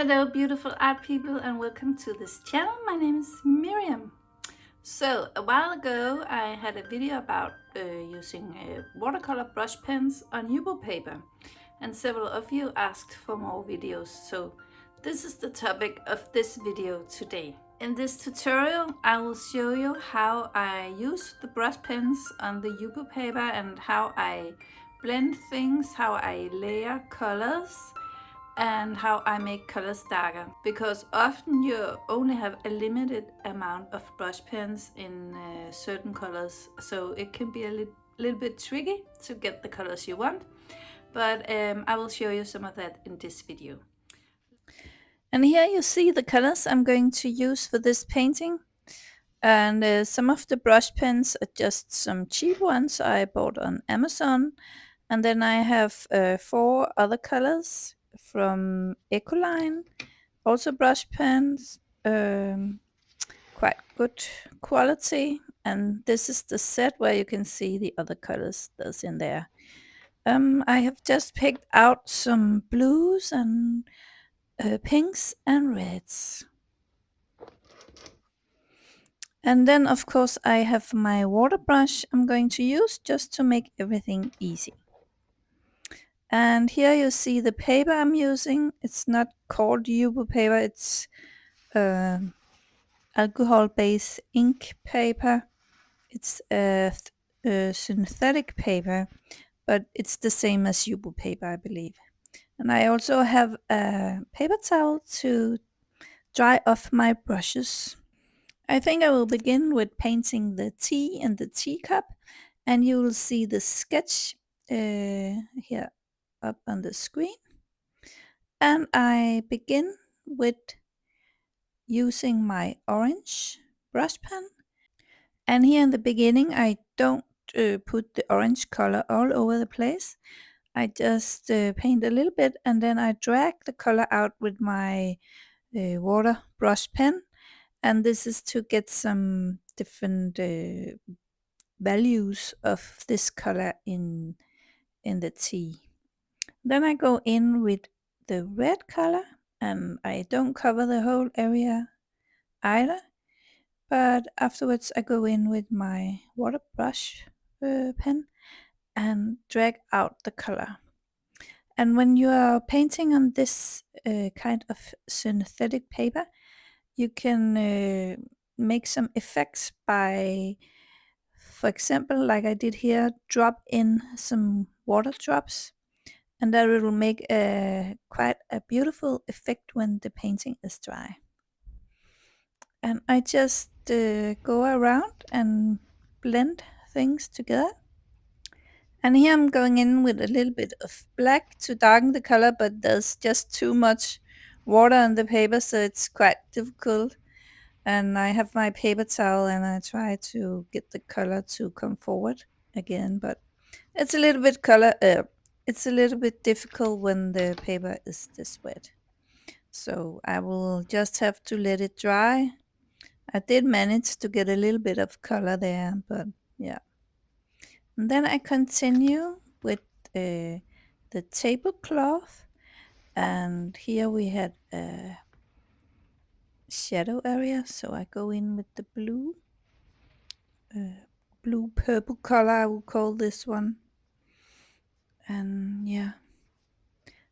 Hello, beautiful art people, and welcome to this channel. My name is Miriam. So, a while ago, I had a video about using watercolor brush pens on Yupo paper, and several of you asked for more videos. So, this is the topic of this video today. In this tutorial, I will show you how I use the brush pens on the Yupo paper and how I blend things, how I layer colors, and how I make colors darker, because often you only have a limited amount of brush pens in certain colors, so it can be a little bit tricky to get the colors you want, but I will show you some of that in this video. And here you see the colors I'm going to use for this painting, and some of the brush pens are just some cheap ones I bought on Amazon, and then I have 4 other colors from Ecoline, also brush pens, quite good quality. And this is the set where you can see the other colors that's in there. I have just picked out some blues and pinks and reds. And then of course I have my water brush I'm going to use just to make everything easy. And here you see the paper I'm using. It's not called Yupo paper, it's alcohol-based ink paper. It's a synthetic paper, but it's the same as Yupo paper, I believe. And I also have a paper towel to dry off my brushes. I think I will begin with painting the tea and the teacup, and you will see the sketch here up on the screen. And I begin with using my orange brush pen. And here in the beginning, I don't put the orange color all over the place. I just paint a little bit, and then I drag the color out with my water brush pen. And this is to get some different values of this color in the tea. Then I go in with the red color, and I don't cover the whole area either, but afterwards I go in with my water brush pen and drag out the color. And when you are painting on this kind of synthetic paper, you can make some effects by, for example, like I did here, drop in some water drops, and that will make quite a beautiful effect when the painting is dry. And I just go around and blend things together. And here I'm going in with a little bit of black to darken the color, but there's just too much water on the paper, so it's quite difficult. And I have my paper towel and I try to get the color to come forward again, but it's a little bit it's a little bit difficult when the paper is this wet. So I will just have to let it dry. I did manage to get a little bit of color there, but yeah. And then I continue with the tablecloth, and here we had a shadow area, so I go in with the blue purple color, I will call this one. And yeah,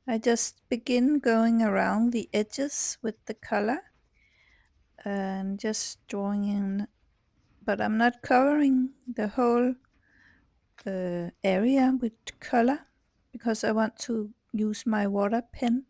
I just begin going around the edges with the color and just drawing in, but I'm not covering the whole area with color because I want to use my water pen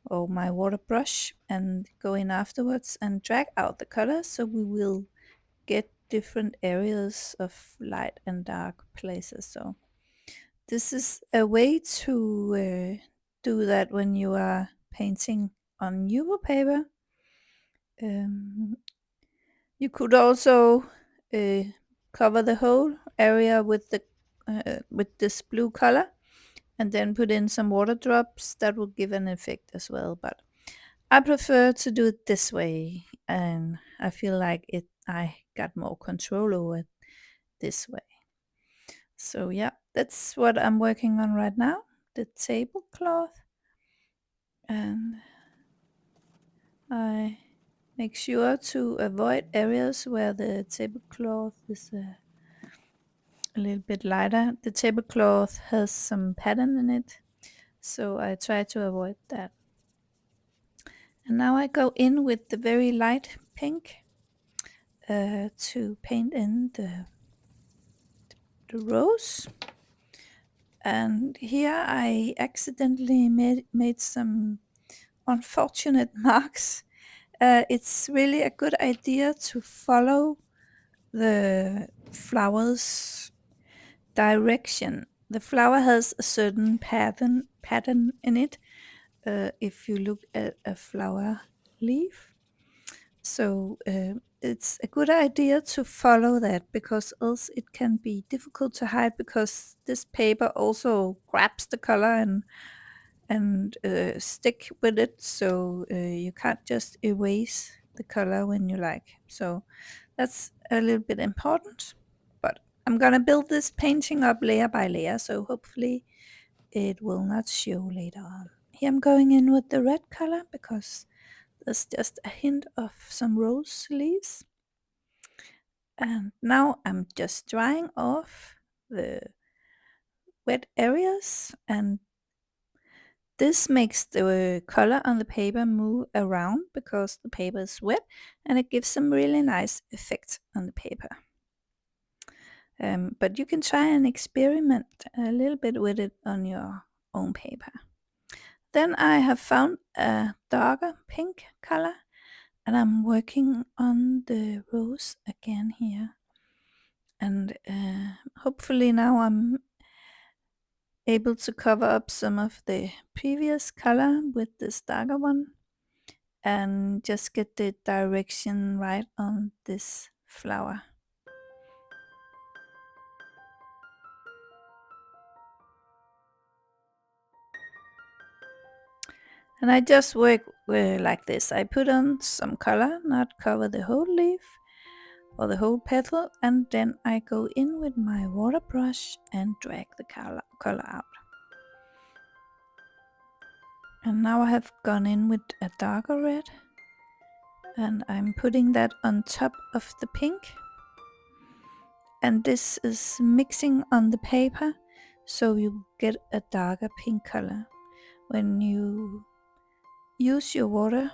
or my water brush and go in afterwards and drag out the color, so we will get different areas of light and dark places. So this is a way to do that when you are painting on Yupo paper. You could also cover the whole area with this blue color and then put in some water drops. That will give an effect as well, but I prefer to do it this way, and I feel like I got more control over it this way. So yeah, that's what I'm working on right now, the tablecloth. And Make sure to avoid areas where the tablecloth is a little bit lighter. The tablecloth has some pattern in it, so I try to avoid that. And now I go in with the very light pink to paint in the rose. And here I accidentally made some unfortunate marks. It's really a good idea to follow the flower's direction. The flower has a certain pattern in it. If you look at a flower leaf, so it's a good idea to follow that, because else it can be difficult to hide, because this paper also grabs the color and stick with it, so you can't just erase the color when you like. So that's a little bit important, but I'm gonna build this painting up layer by layer, so hopefully it will not show later on. Here I'm going in with the red color because there's just a hint of some rose leaves. And now I'm just drying off the wet areas, and this makes the color on the paper move around because the paper is wet, and it gives some really nice effect on the paper. But you can try and experiment a little bit with it on your own paper. Then I have found a darker pink color, and I'm working on the rose again here. And hopefully now I'm able to cover up some of the previous color with this darker one and just get the direction right on this flower. And I just work like this. I put on some color, not cover the whole leaf or the whole petal, and then I go in with my water brush and drag the color out. And now I have gone in with a darker red, and I'm putting that on top of the pink. And this is mixing on the paper, so you get a darker pink color. When you use your water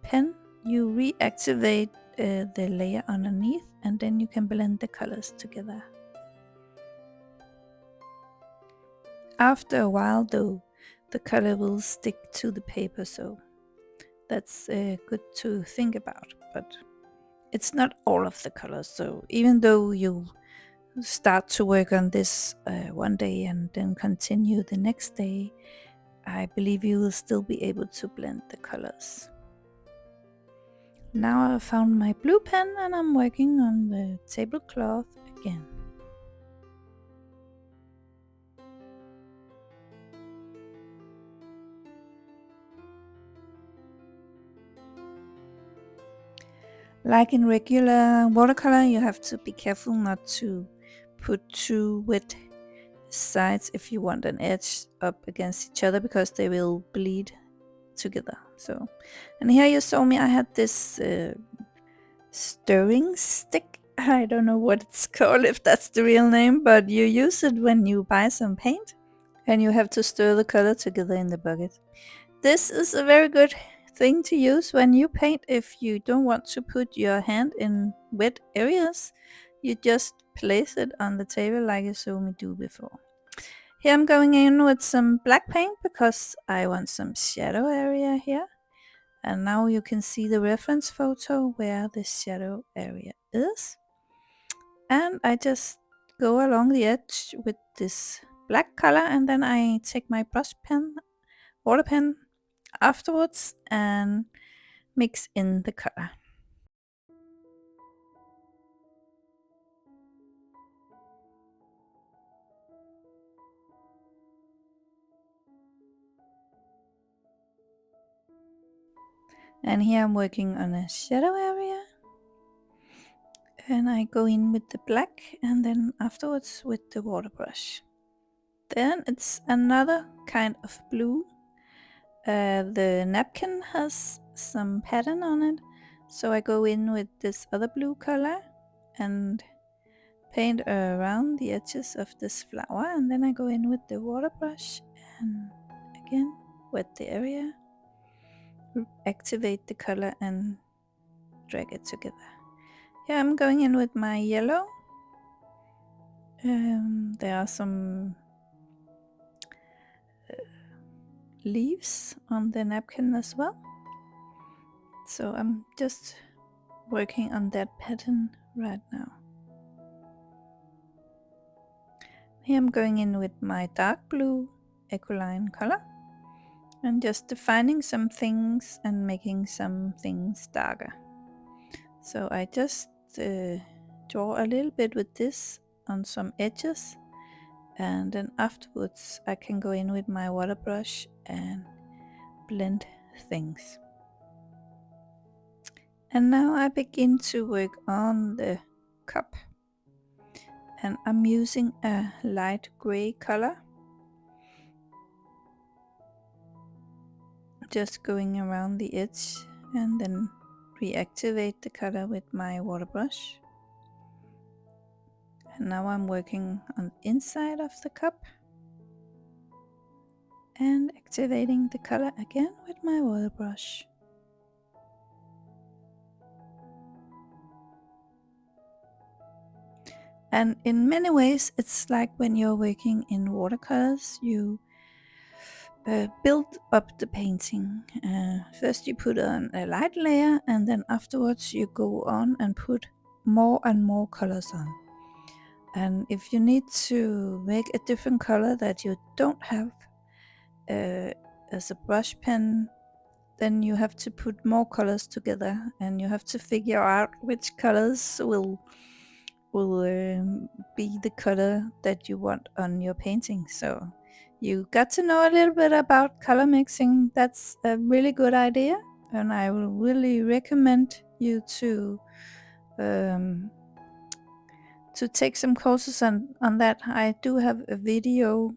pen, you reactivate the layer underneath, and then you can blend the colors together. After a while though, the color will stick to the paper, so that's good to think about. But it's not all of the colors, so even though you start to work on this one day and then continue the next day, I believe you will still be able to blend the colors. Now I found my blue pen and I'm working on the tablecloth again. Like in regular watercolor, you have to be careful not to put two wet sides if you want an edge up against each other, because they will bleed together. So, and here you saw me, I had this stirring stick. I don't know what it's called, if that's the real name, but you use it when you buy some paint and you have to stir the color together in the bucket. This is a very good thing to use when you paint. If you don't want to put your hand in wet areas, you just place it on the table like you saw me do before. Here I'm going in with some black paint because I want some shadow area here. And now you can see the reference photo where the shadow area is. And I just go along the edge with this black color, and then I take my brush pen, water pen, afterwards and mix in the color. And here I'm working on a shadow area, and I go in with the black and then afterwards with the water brush. Then it's another kind of blue. The napkin has some pattern on it, So I go in with this other blue color and paint around the edges of this flower, and then I go in with the water brush and again wet the area, activate the color and drag it together. Here I'm going in with my yellow. There are some leaves on the napkin as well, so I'm just working on that pattern right now. Here I'm going in with my dark blue Ecoline color and just defining some things and making some things darker. So I just draw a little bit with this on some edges, and then afterwards I can go in with my water brush and blend things. And now I begin to work on the cup, and I'm using a light gray color, just going around the edge and then reactivate the color with my water brush. And now I'm working on the inside of the cup and activating the color again with my water brush. And in many ways it's like when you're working in watercolors, you build up the painting. First you put on a light layer, and then afterwards you go on and put more and more colors on. And if you need to make a different color that you don't have as a brush pen, then you have to put more colors together, and you have to figure out which colors will be the color that you want on your painting. So you got to know a little bit about color mixing. That's a really good idea, and I will really recommend you to take some courses on that. I do have a video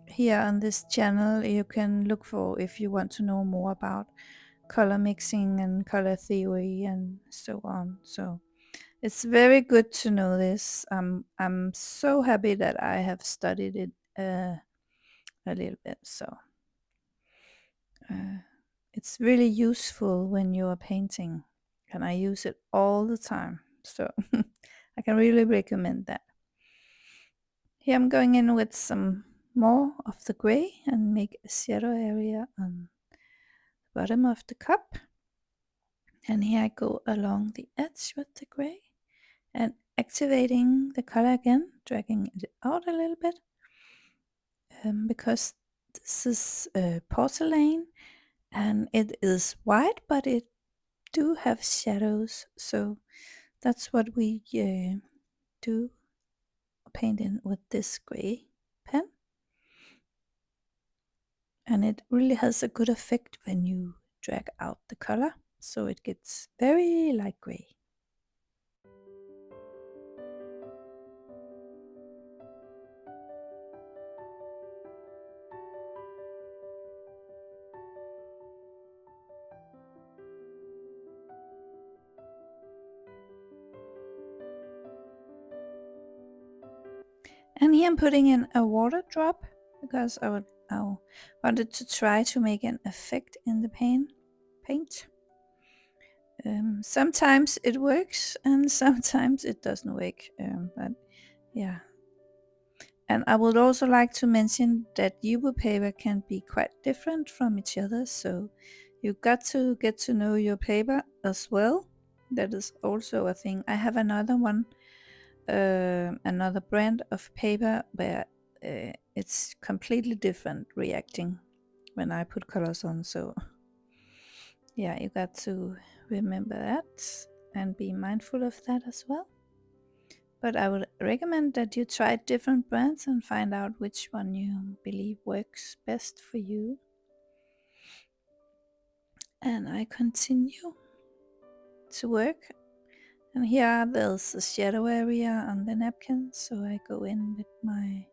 here on this channel you can look for if you want to know more about color mixing and color theory and so on. So it's very good to know this. I'm so happy that I have studied it a little bit. So it's really useful when you are painting, and I use it all the time. So I can really recommend that. Here I'm going in with some more of the gray and make a shadow area on the bottom of the cup. And here I go along the edge with the gray and activating the color again, dragging it out a little bit, because this is porcelain and it is white, but it do have shadows. So that's what we do paint in with this gray pen. And it really has a good effect when you drag out the color, so it gets very light gray. And here I'm putting in a water drop because I wanted to try to make an effect in the paint. Sometimes it works and sometimes it doesn't work, but yeah. And I would also like to mention that Yupo paper can be quite different from each other, so you got to get to know your paper as well. That is also a thing. I have another one, another brand of paper where it's completely different reacting when I put colors on. So yeah, you got to remember that and be mindful of that as well. But I would recommend that you try different brands and find out which one you believe works best for you. And I continue to work. And here there's a shadow area on the napkin, so I go in with my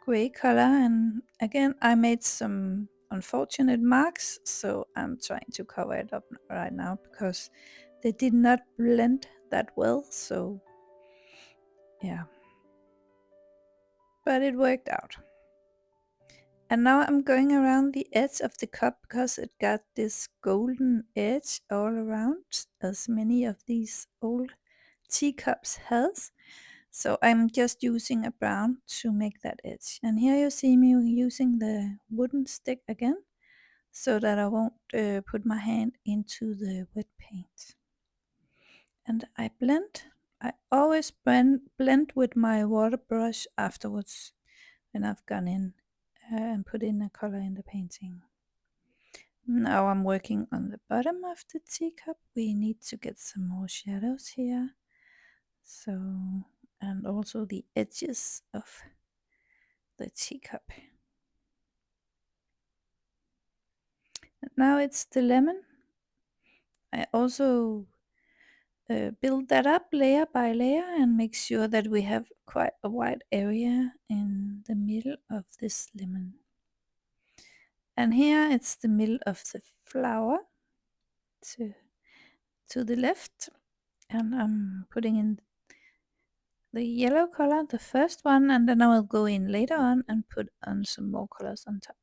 gray color. And again, I made some unfortunate marks, so I'm trying to cover it up right now because they did not blend that well, so yeah. But it worked out. And now I'm going around the edge of the cup because it got this golden edge all around, as many of these old teacups has. So I'm just using a brown to make that edge. And here you see me using the wooden stick again, so that I won't put my hand into the wet paint. And I blend. I always blend with my water brush afterwards when I've gone in and put in a color in the painting. Now I'm working on the bottom of the teacup. We need to get some more shadows here. So, and also the edges of the teacup. And now it's the lemon. I also build that up layer by layer and make sure that we have quite a wide area in the middle of this lemon. And here it's the middle of the flower to the left, and I'm putting in the yellow color, the first one, and then I will go in later on and put on some more colors on top.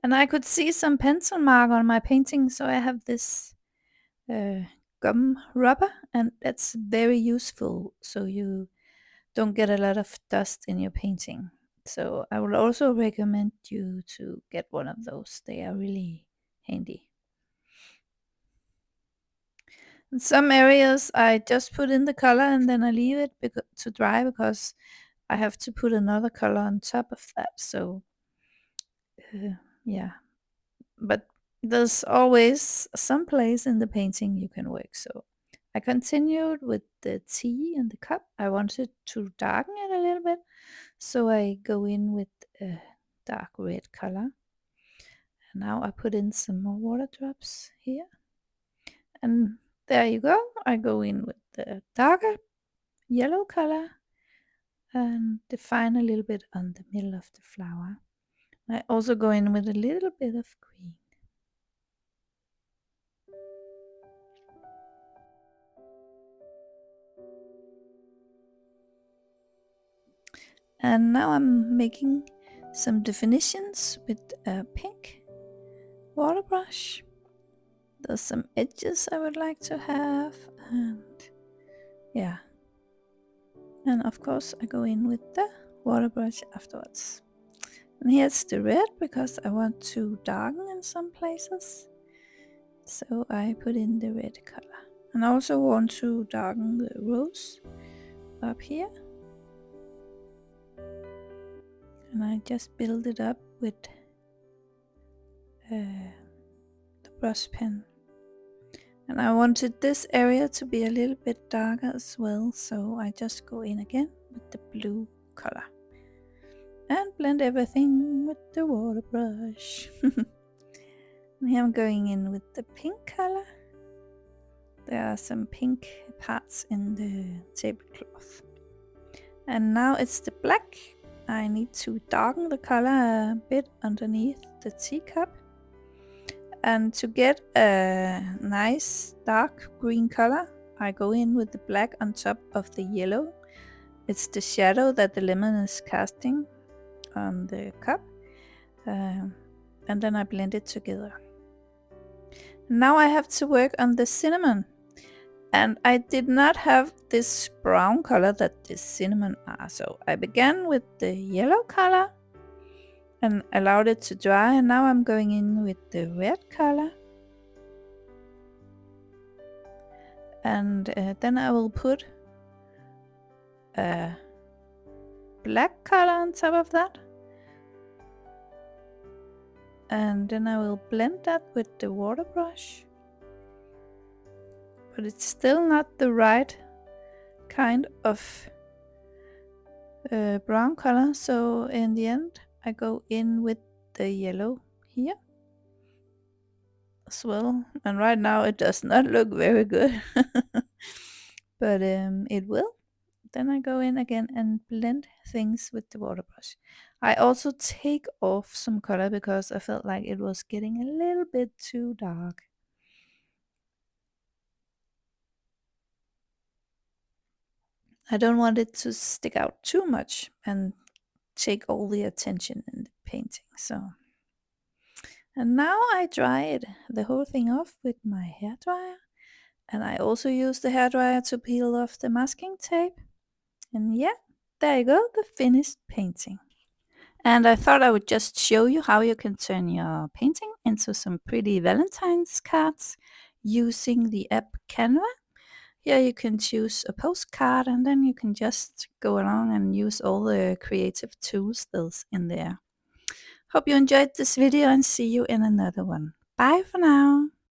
And I could see some pencil mark on my painting, so I have this gum rubber, and that's very useful so you don't get a lot of dust in your painting. So I would also recommend you to get one of those. They are really handy. In some areas I just put in the color and then I leave it to dry because I have to put another color on top of that. So yeah, but there's always some place in the painting you can work. So I continued with the tea and the cup. I wanted to darken it a little bit, so I go in with a dark red color. And now I put in some more water drops here. And there you go. I go in with the darker yellow color and define a little bit on the middle of the flower. I also go in with a little bit of green. And now I'm making some definitions with a pink water brush. There's some edges I would like to have, and yeah. And of course I go in with the water brush afterwards. And here's the red because I want to darken in some places. So I put in the red color. And I also want to darken the rose up here. And I just build it up with the brush pen. And I wanted this area to be a little bit darker as well, so I just go in again with the blue color. And blend everything with the water brush. And here I'm going in with the pink color. There are some pink parts in the tablecloth. And now it's the black. I need to darken the color a bit underneath the teacup. And to get a nice dark green color, I go in with the black on top of the yellow. It's the shadow that the lemon is casting on the cup. And then I blend it together. Now I have to work on the cinnamon. And I did not have this brown color that the cinnamon are. So I began with the yellow color and allowed it to dry. And now I'm going in with the red color. And then I will put a black color on top of that. And then I will blend that with the water brush. But it's still not the right kind of brown color. So in the end, I go in with the yellow here as well. And right now it does not look very good. But it will. Then I go in again and blend things with the water brush. I also take off some color because I felt like it was getting a little bit too dark. I don't want it to stick out too much and take all the attention in the painting. And now I dried the whole thing off with my hairdryer. And I also use the hairdryer to peel off the masking tape. And yeah, there you go, the finished painting. And I thought I would just show you how you can turn your painting into some pretty Valentine's cards using the app Canva. Here you can choose a postcard and then you can just go along and use all the creative tools that's in there. Hope you enjoyed this video and see you in another one. Bye for now.